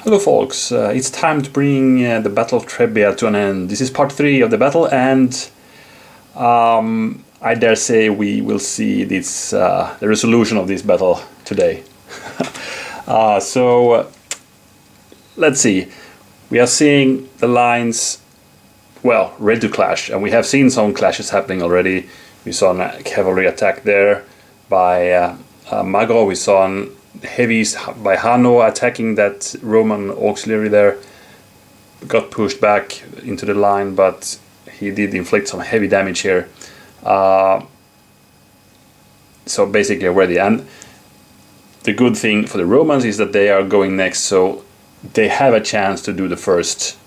Hello folks, it's time to bring the Battle of Trebbia to an end. This is part 3 of the battle, and I dare say we will see this, the resolution of this battle today. Let's see. We are seeing the lines, well, ready to clash, and we have seen some clashes happening already. We saw a cavalry attack there by Mago. We saw heavies by Hanno attacking that Roman auxiliary there. Got pushed back into the line, but he did inflict some heavy damage here. So basically ready. And the good thing for the Romans is that they are going next, so they have a chance to do the first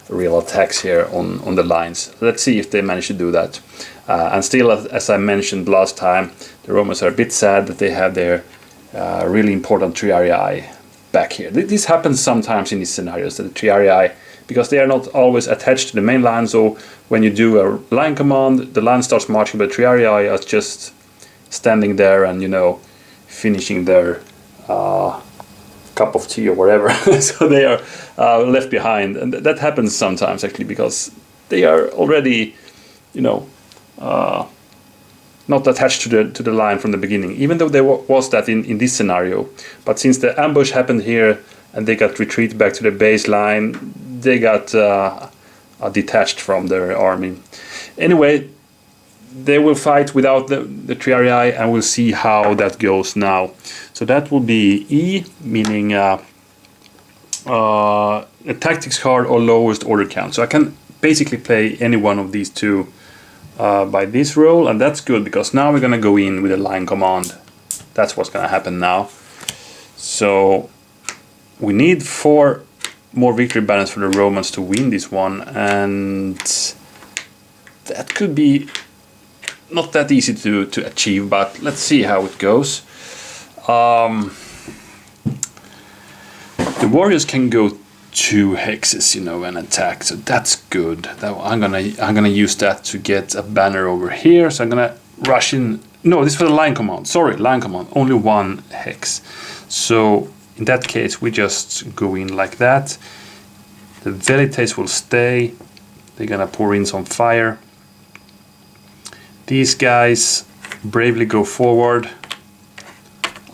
real attacks here on the lines. Let's see if they manage to do that. And still, as I mentioned last time, the Romans are a bit sad that they have their really important triarii back here. This happens sometimes in these scenarios, that the triarii, because they are not always attached to the main line, so when you do a line command, the line starts marching, but triarii are just standing there and, you know, finishing their cup of tea or whatever. So they are left behind, and that happens sometimes actually, because they are already, you know, not attached to the line from the beginning, even though there was that in this scenario. But since the ambush happened here and they got retreated back to the baseline, they got detached from their army. Anyway, they will fight without the triarii, and we'll see how that goes now. So that will be E, meaning a tactics card or lowest order count. So I can basically play any one of these two by this roll, and that's good, because now we're gonna go in with a line command. That's what's gonna happen now. So we need 4 more victory banners for the Romans to win this one, and that could be not that easy to achieve, but let's see how it goes. The warriors can go 2 hexes, you know, and attack, so that's good. I'm gonna use that to get a banner over here. So I'm gonna rush in. No, this was a line command. Sorry, line command. Only 1 hex. So in that case, we just go in like that. The velites will stay. They're gonna pour in some fire. These guys bravely go forward.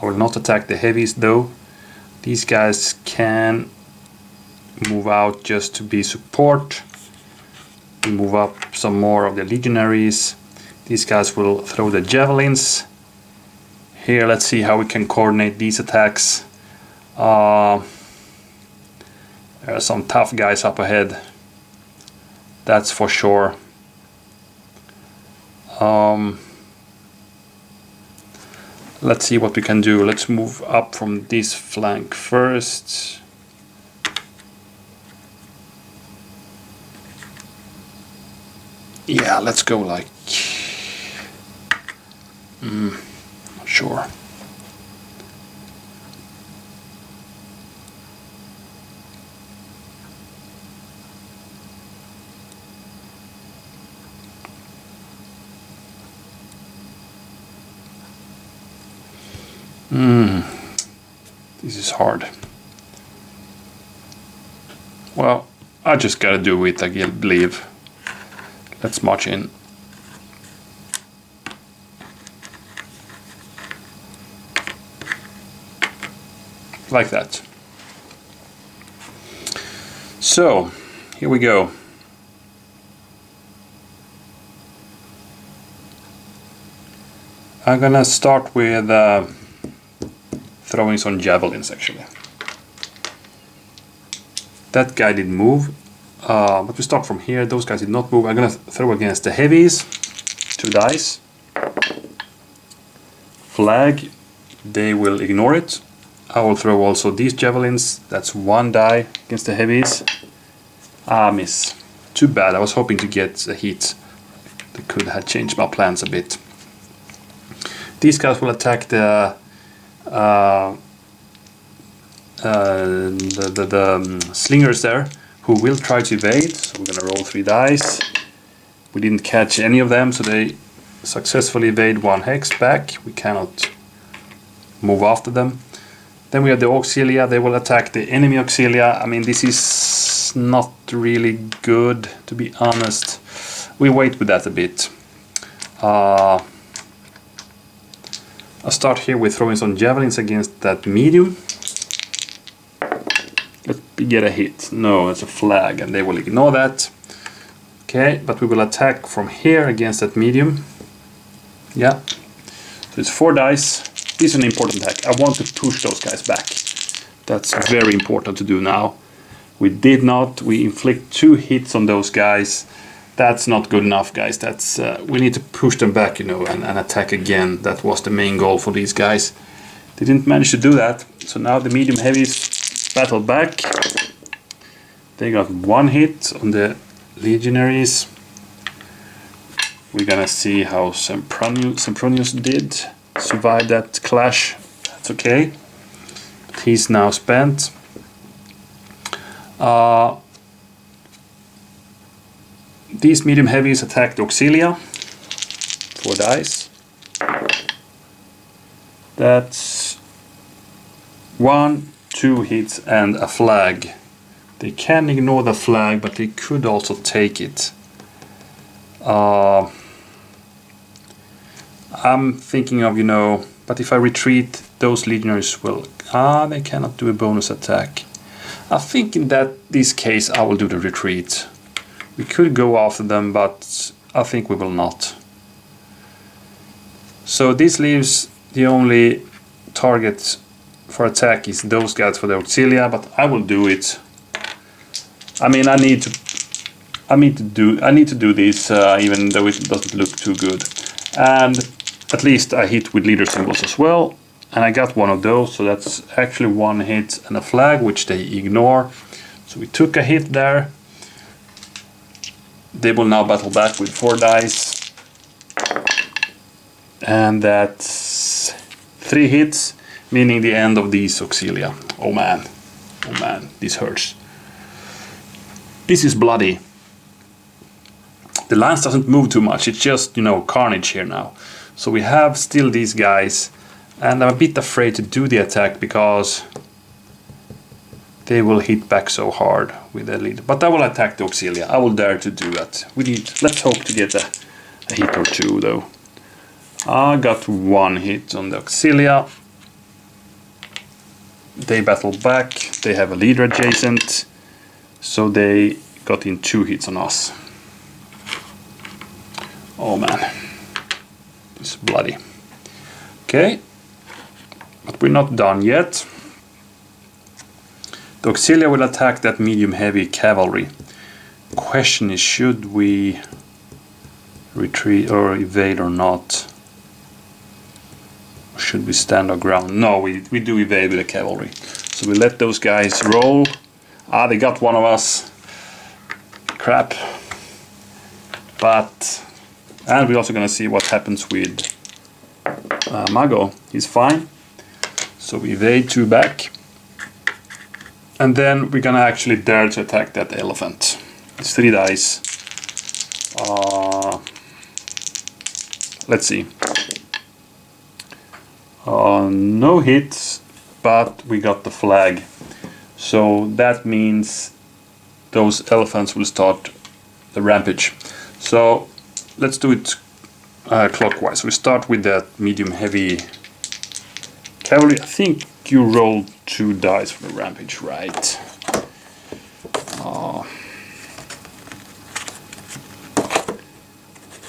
I will not attack the heavies though. These guys can move out just to be support. Move up some more of the legionaries. These guys will throw the javelins. Here, let's see how we can coordinate these attacks. There are some tough guys up ahead, that's for sure. Let's see what we can do. Let's move up from this flank first. Yeah, let's go like... not sure. This is hard. Well, I just gotta do it, I believe. Let's march in. Like that. So, here we go. I'm gonna start with throwing some javelins, actually. That guy didn't move. But we start from here. Those guys did not move. I'm gonna throw against the heavies. 2 dice. Flag. They will ignore it. I will throw also these javelins. That's 1 die against the heavies. Miss. Too bad. I was hoping to get a hit. That could have changed my plans a bit. These guys will attack the slingers there, who will try to evade. So we're gonna roll 3 dice. We didn't catch any of them, so they successfully evade 1 hex back. We cannot move after them. Then we have the auxilia. They will attack the enemy auxilia. I mean, this is not really good, to be honest. We wait with that a bit. I'll start here with throwing some javelins against that medium. Let's get a hit. No, it's a flag, and they will ignore that. Okay, but we will attack from here against that medium. Yeah. So it's 4 dice. This is an important attack. I want to push those guys back. That's very important to do now. We did not. We inflict 2 hits on those guys. That's not good enough, guys. That's we need to push them back, you know, and attack again. That was the main goal for these guys. They didn't manage to do that. So now the medium heavies battle back. They got 1 hit on the legionaries. We're gonna see how Sempronius did survive that clash. That's okay. But he's now spent. These medium heavies attack the auxilia. 4 dice. That's 1, 2 hits and a flag. They can ignore the flag, but they could also take it. I'm thinking of, you know, but if I retreat, those legionaries will... they cannot do a bonus attack. I think in this case I will do the retreat. We could go after them, but I think we will not. So this leaves the only target for attack is those guys for the auxilia, but I will do it. I mean, I need to do this, even though it doesn't look too good. And at least I hit with leader symbols as well, and I got 1 of those, so that's actually 1 hit and a flag, which they ignore. So we took a hit there. They will now battle back with 4 dice, and that's 3 hits, meaning the end of these auxilia. Oh man, this hurts. This is bloody. The lance doesn't move too much, it's just, you know, carnage here now. So we have still these guys, and I'm a bit afraid to do the attack because they will hit back so hard with the lead. But I will attack the auxilia. I will dare to do that. Let's hope to get a hit or 2 though. I got 1 hit on the auxilia. They battle back. They have a leader adjacent, so they got in 2 hits on us. Oh man, it's bloody. Okay, but we're not done yet. The auxilia will attack that medium heavy cavalry. Question is, should we retreat or evade or not? Or should we stand our ground? No, we do evade with the cavalry. So we let those guys roll. They got 1 of us. Crap. And we're also gonna see what happens with Mago. He's fine. So we evade 2 back. And then we're gonna actually dare to attack that elephant. It's 3 dice. Let's see. No hits, but we got the flag. So that means those elephants will start the rampage. So let's do it clockwise. We start with that medium heavy cavalry. I think you rolled 2 dice for the rampage, right?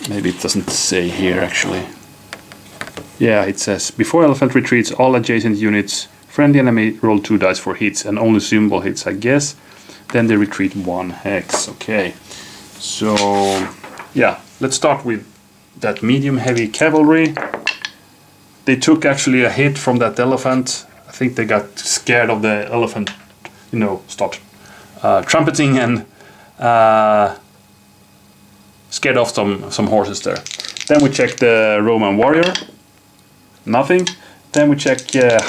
Maybe it doesn't say here actually. Yeah, it says before elephant retreats, all adjacent units, friendly enemy roll 2 dice for hits and only symbol hits, I guess. Then they retreat 1 hex. Okay, so yeah, let's start with that medium heavy cavalry. They took actually a hit from that elephant. I think they got scared of the elephant, you know, start trumpeting and scared off some horses there. Then we check the Roman warrior. Nothing. Then we check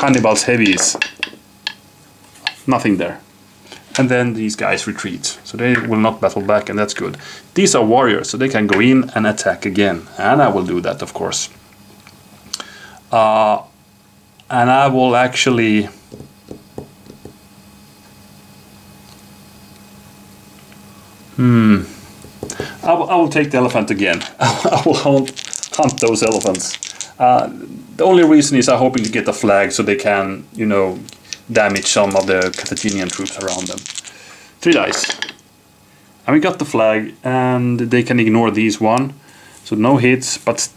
Hannibal's heavies. Nothing there. And then these guys retreat. So they will not battle back, and that's good. These are warriors, so they can go in and attack again. And I will do that, of course. And I will actually I will take the elephant again. I will hunt those elephants. The only reason is I'm hoping to get the flag so they can, you know, damage some of the Carthaginian troops around them. 3 dice. And we got the flag, and they can ignore these one. So no hits, but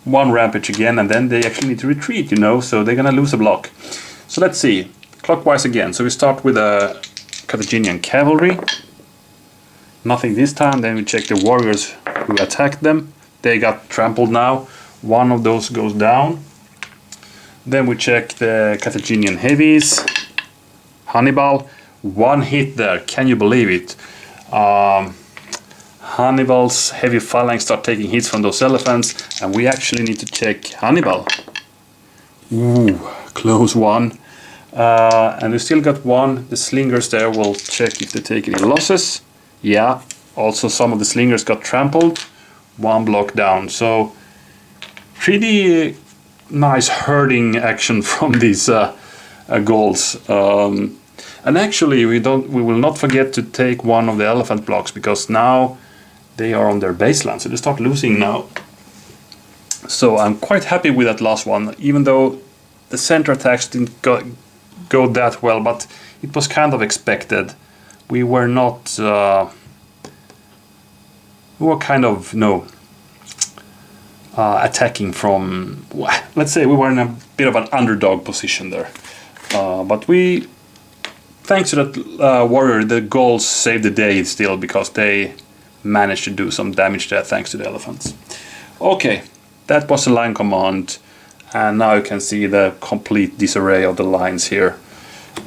1 rampage again, and then they actually need to retreat, you know, so they're gonna lose a block. So let's see. Clockwise again. So we start with a Carthaginian cavalry. Nothing this time. Then we check the warriors who attacked them. They got trampled now. 1 of those goes down. Then we check the Carthaginian heavies. Hannibal. 1 hit there. Can you believe it? Hannibal's heavy phalanx start taking hits from those elephants, and we actually need to check Hannibal. Ooh, close one. And we still got 1. The slingers there will check if they take any losses. Yeah, also some of the slingers got trampled. 1 block down. So pretty nice herding action from these Gauls. And actually we will not forget to take 1 of the elephant blocks, because now they are on their baseline, so they start losing now. So I'm quite happy with that last one, even though the center attacks didn't go that well, but it was kind of expected. We were not we were kind of attacking from, let's say we were in a bit of an underdog position there, but we, thanks to that warrior, the Gauls saved the day still, because they managed to do some damage there thanks to the elephants. Okay, that was the line command, and now you can see the complete disarray of the lines here.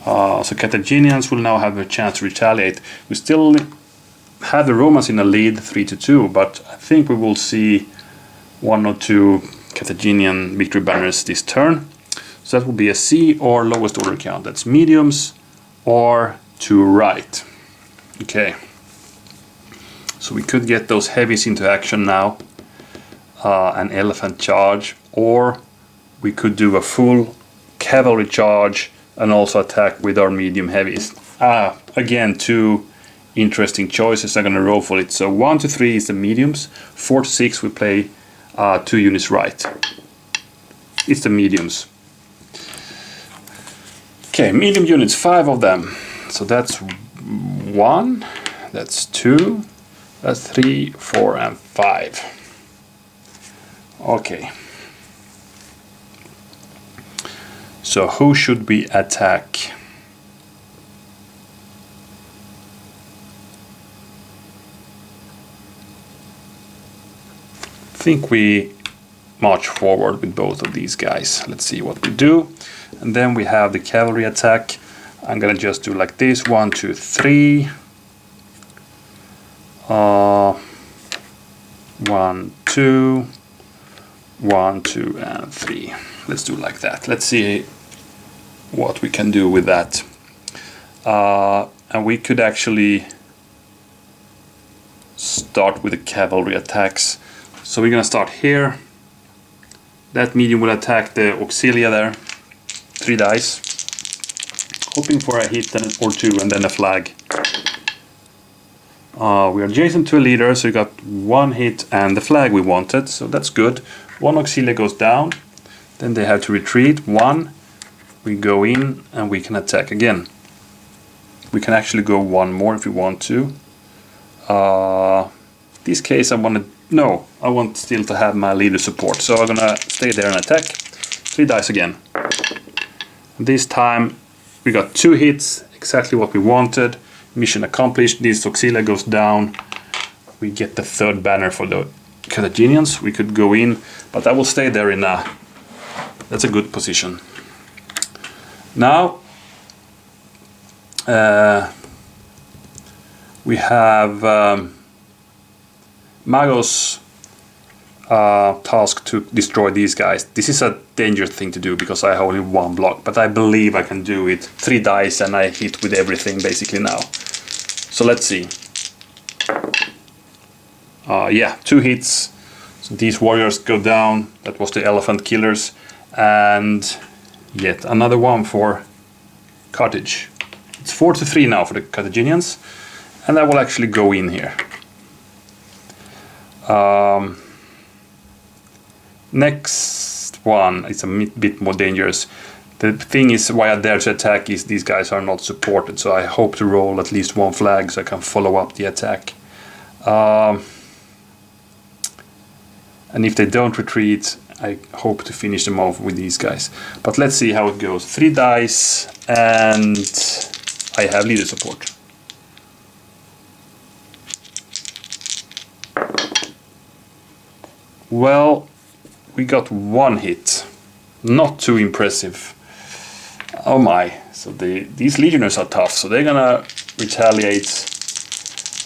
So Carthaginians will now have a chance to retaliate. We still have the Romans in a lead 3-2, but I think we will see 1 or 2 Carthaginian victory banners this turn. So that will be a C or lowest order count. That's mediums or to right. Okay. So we could get those heavies into action now. An elephant charge, or we could do a full cavalry charge and also attack with our medium heavies. Again, 2 interesting choices. I'm gonna roll for it. So 1 to 3 is the mediums. 4 to 6 we play 2 units right. It's the mediums. Okay, medium units, 5 of them. So that's 1, that's 2, that's 3, 4, and 5. Okay. So who should we attack? I think we march forward with both of these guys. Let's see what we do. And then we have the cavalry attack. I'm gonna just do like this: 1, 2, 3. 1, 2, 1, 2, and 3. Let's do like that. Let's see what we can do with that. And we could actually start with the cavalry attacks. So we're gonna start here. That medium will attack the auxilia there. 3 dice. Hoping for a hit or 2 and then a flag. We are adjacent to a leader, so we got 1 hit and the flag we wanted, so that's good. 1 auxilia goes down, then they have to retreat. 1, we go in and we can attack again. We can actually go 1 more if we want to. This case I want still to have my leader support, so I'm gonna stay there and attack. 3 dice again. This time we got 2 hits, exactly what we wanted. Mission accomplished. This auxilia goes down. We get the 3rd banner for the Carthaginians. We could go in, but I will stay there in a... That's a good position. Now we have Mago's task to destroy these guys. This is a dangerous thing to do because I have only 1 block, but I believe I can do it. 3 dice and I hit with everything basically now. So let's see. Yeah, 2 hits. So these warriors go down. That was the elephant killers. And yet another one for Carthage. It's 4 to 3 now for the Carthaginians. And I will actually go in here. Next one is a bit more dangerous. The thing is, why I dare to attack is these guys are not supported, so I hope to roll at least one flag so I can follow up the attack. And if they don't retreat, I hope to finish them off with these guys. But let's see how it goes. 3 dice, and I have leader support. Well, we got 1 hit. Not too impressive. Oh my, so these legionnaires are tough, so they're gonna retaliate.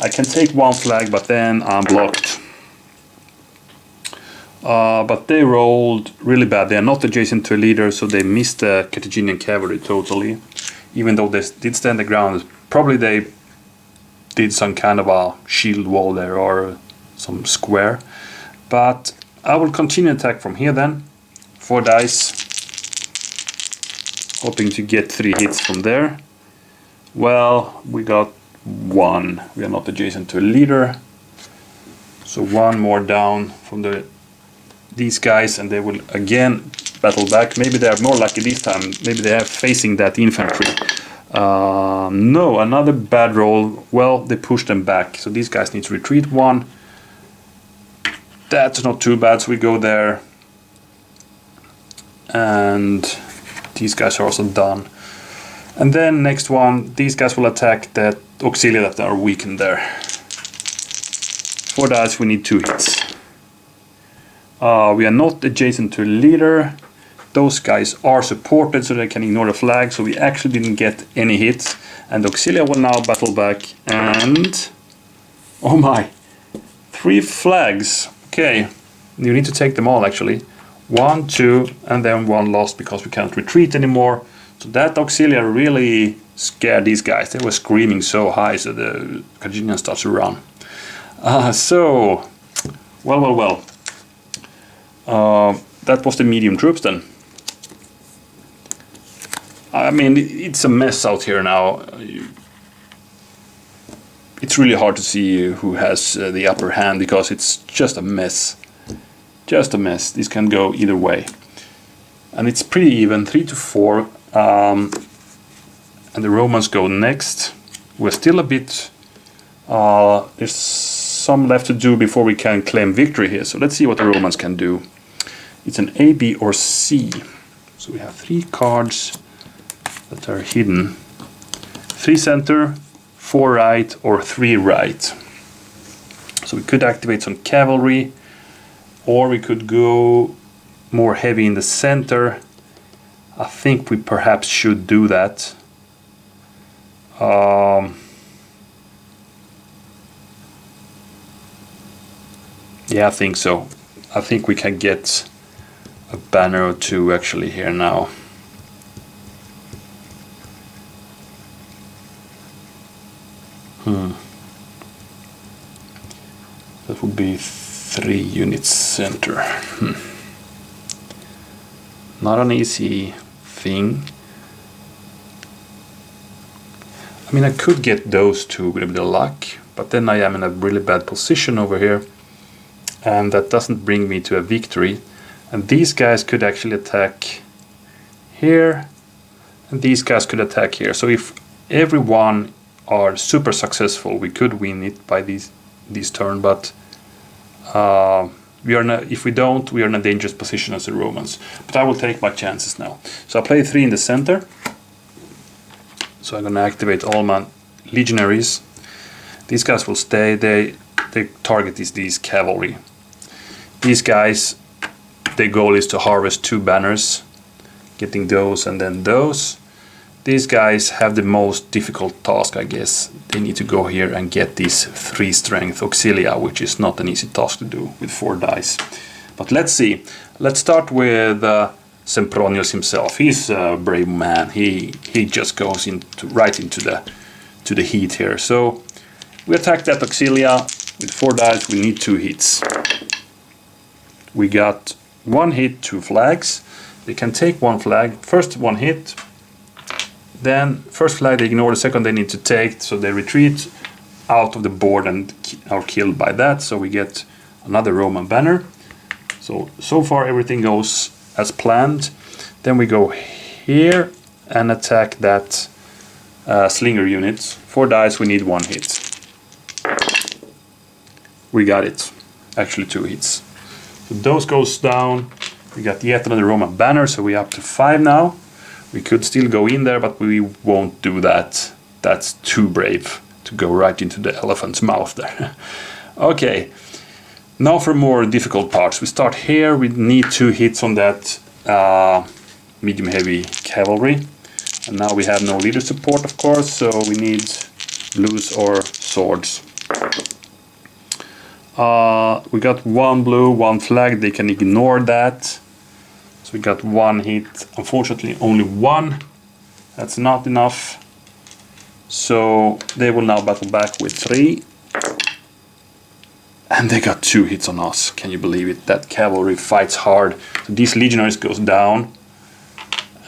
I can take 1 flag, but then I'm blocked. But they rolled really bad. They are not adjacent to a leader, so they missed the Carthaginian cavalry totally. Even though they did stand the ground, probably they did some kind of a shield wall there or some square. But I will continue attack from here then. 4 dice. Hoping to get 3 hits from there. Well, we got 1. We are not adjacent to a leader. So 1 more down from these guys, and they will again battle back. Maybe they are more lucky this time. Maybe they are facing that infantry. No, another bad roll. Well, they pushed them back. So these guys need to retreat 1. That's not too bad, so we go there. And these guys are also done. And then next one, these guys will attack that auxiliary that are weakened there. 4 dice, we need 2 hits. We are not adjacent to a leader. Those guys are supported so they can ignore the flag, so we actually didn't get any hits. And the auxiliary will now battle back, and oh my, 3 flags. Okay, you need to take them all actually. 1, 2, and then 1 lost because we can't retreat anymore. So that auxiliary really scared these guys. They were screaming so high, so the Carthaginians start to run. Well. That was the medium troops then. I mean, it's a mess out here now. It's really hard to see who has the upper hand because it's just a mess. Just a mess. This can go either way. And it's pretty even, 3 to 4. And the Romans go next. We're still a bit... there's some left to do before we can claim victory here. So let's see what the Romans can do. It's an A, B, or C. So we have 3 cards that are hidden. 3 center, 4 right, or 3 right. So we could activate some cavalry, or we could go more heavy in the center. I think we perhaps should do that. Yeah, I think so. I think we can get a banner or 2 actually here now. That would be 3 units center. Not an easy thing. I mean, I could get those 2 with a bit of luck, but then I am in a really bad position over here, and that doesn't bring me to a victory. And these guys could actually attack here, and these guys could attack here. So if everyone are super successful, we could win it by this turn, but we are not, if we don't, we are in a dangerous position as the Romans. But I will take my chances now. So I play 3 in the center. So I'm going to activate all my legionaries. These guys will stay. Their target is these cavalry. These guys, their goal is to harvest 2 banners, getting those and then those. These guys have the most difficult task, I guess. They need to go here and get this 3 strength auxilia, which is not an easy task to do with 4 dice. But let's see. Let's start with Sempronius himself. He's a brave man. He just goes right into the heat here. So we attack that auxilia with 4 dice. We need 2 hits. We got 1 hit, 2 flags. They can take 1 flag. First 1 hit. Then first flag they ignore, the second they need to take, so they retreat. out of the board and are killed by that, so we get another Roman banner. So far everything goes as planned. Then we go here and attack that slinger unit. 4 dice, we need 1 hit. We got it. Actually 2 hits. So those goes down. We got yet another Roman banner, so we're up to 5 now. We could still go in there, but we won't do that. That's too brave to go right into the elephant's mouth there. Okay, now for more difficult parts. We start here. We need 2 hits on that medium heavy cavalry. And now we have no leader support, of course, so we need blues or swords. We got 1 blue, 1 flag. They can ignore that. So we got 1 hit. Unfortunately, only 1. That's not enough. So they will now battle back with 3. And they got 2 hits on us. Can you believe it? That cavalry fights hard. So these legionaries goes down.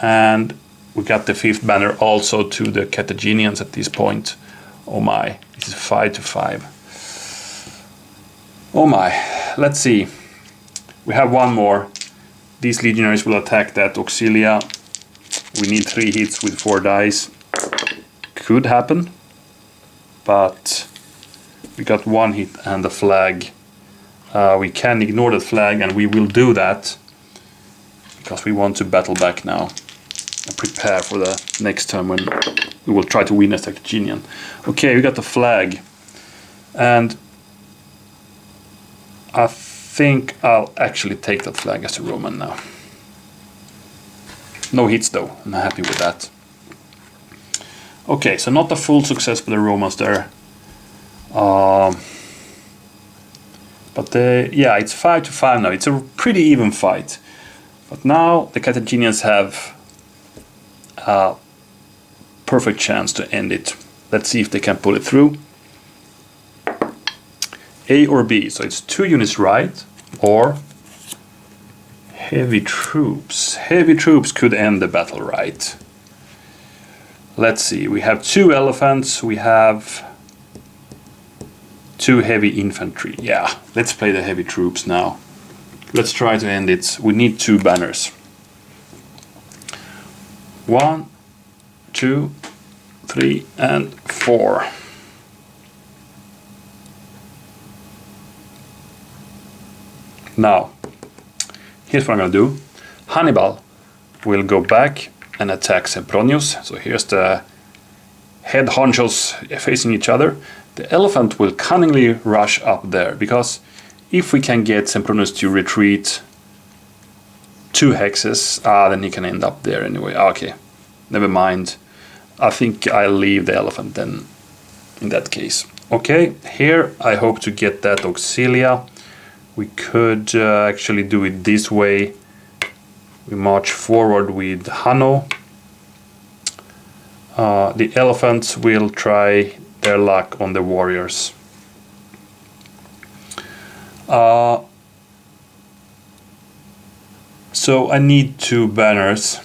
And we got the 5th banner also to the Carthaginians at this point. Oh my, this is 5 to 5. Oh my, let's see. We have 1 more. These legionaries will attack that auxilia. We need 3 hits with 4 dice. Could happen, but we got 1 hit and the flag. We can ignore that flag, and we will do that because we want to battle back now and prepare for the next turn when we will try to win as Carthaginian. Okay, we got the flag, and I think I'll actually take that flag as a Roman now. No hits though, I'm happy with that. Okay, so not a full success for the Romans there. But yeah, it's 5 to 5 now. It's a pretty even fight. But now the Carthaginians have a perfect chance to end it. Let's see if they can pull it through. A or B, so it's 2 units right, or heavy troops. Heavy troops could end the battle right. Let's see, we have 2 elephants, we have 2 heavy infantry. Yeah, let's play the heavy troops now. Let's try to end it. We need 2 banners. 1, 2, 3, and 4. Now, here's what I'm going to do. Hannibal will go back and attack Sempronius. So here's the head honchos facing each other. The elephant will cunningly rush up there, because if we can get Sempronius to retreat 2 hexes, then he can end up there anyway. Okay, never mind. I think I'll leave the elephant then in that case. Okay, here I hope to get that auxilia. We could actually do it this way. We march forward with Hanno. The elephants will try their luck on the warriors. So I need 2 banners.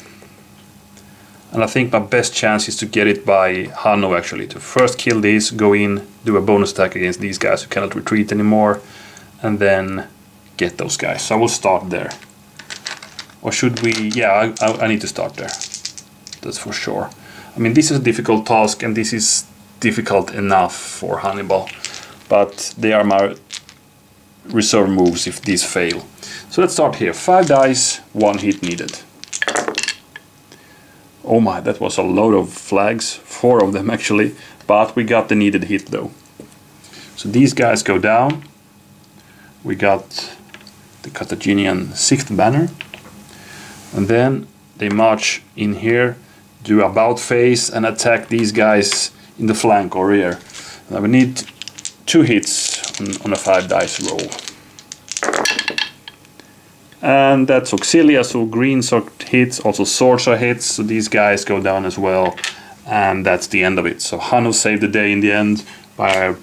And I think my best chance is to get it by Hanno actually. To first kill these, go in, do a bonus attack against these guys who cannot retreat anymore. And then get those guys. So I will start there. Or should we? Yeah, I need to start there. That's for sure. I mean, this is a difficult task, and this is difficult enough for Hannibal. But they are my reserve moves if these fail. So let's start here. 5 dice, 1 hit needed. Oh my, that was a load of flags. 4 of them actually. But we got the needed hit though. So these guys go down. We got the Carthaginian 6th banner. And then they march in here, do about face, and attack these guys in the flank or rear. Now we need 2 hits on a 5 dice roll. And that's auxilia, so greens are hits, also swords are hits, so these guys go down as well. And that's the end of it. So Hanno saved the day in the end by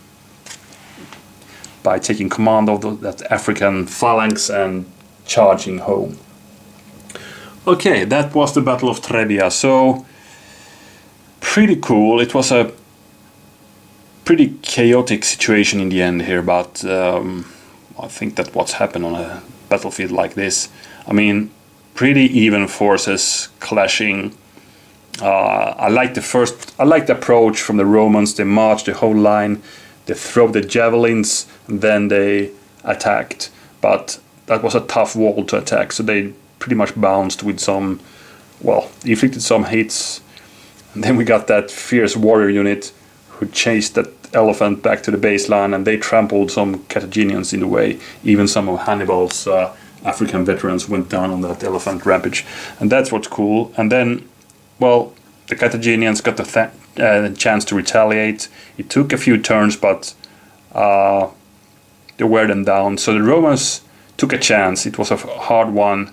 taking command of that African phalanx and charging home. Okay, that was the Battle of Trebbia. So pretty cool. It was a pretty chaotic situation in the end here, but I think that what's happened on a battlefield like this, I mean, pretty even forces clashing. I like the approach from the Romans. They marched the whole line, they throw the javelins, and then they attacked. But that was a tough wall to attack, so they pretty much bounced with some, well, inflicted some hits. And then we got that fierce warrior unit who chased that elephant back to the baseline, and they trampled some Carthaginians in the way. Even some of Hannibal's African veterans went down on that elephant rampage, and that's what's cool. And then, well, the Carthaginians got the chance to retaliate. It took a few turns, but they wear them down. So the Romans took a chance. It was a hard one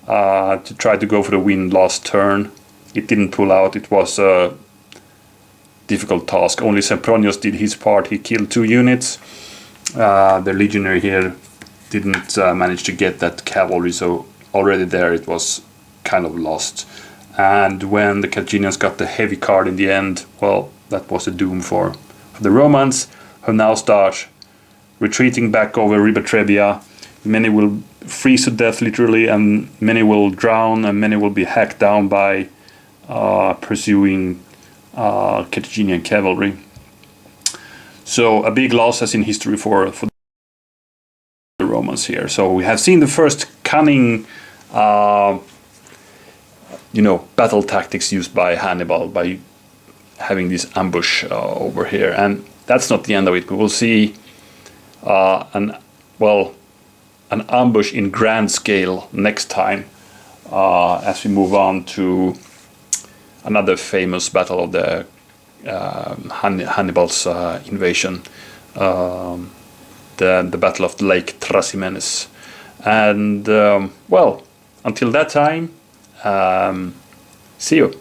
to try to go for the win last turn. It didn't pull out. It was a difficult task. Only Sempronius did his part. He killed 2 units. The legionary here didn't manage to get that cavalry, so already there it was kind of lost. And when the Carthaginians got the heavy card in the end, well, that was the doom for the Romans, who now start retreating back over River Trebbia. Many will freeze to death literally, and many will drown, and many will be hacked down by pursuing Carthaginian cavalry. So a big loss as in history for the Romans here. So we have seen the first cunning battle tactics used by Hannibal, by having this ambush over here. And that's not the end of it. We will see an ambush in grand scale next time, as we move on to another famous battle of the Hannibal's invasion, the Battle of Lake Trasimenes. And until that time, see you.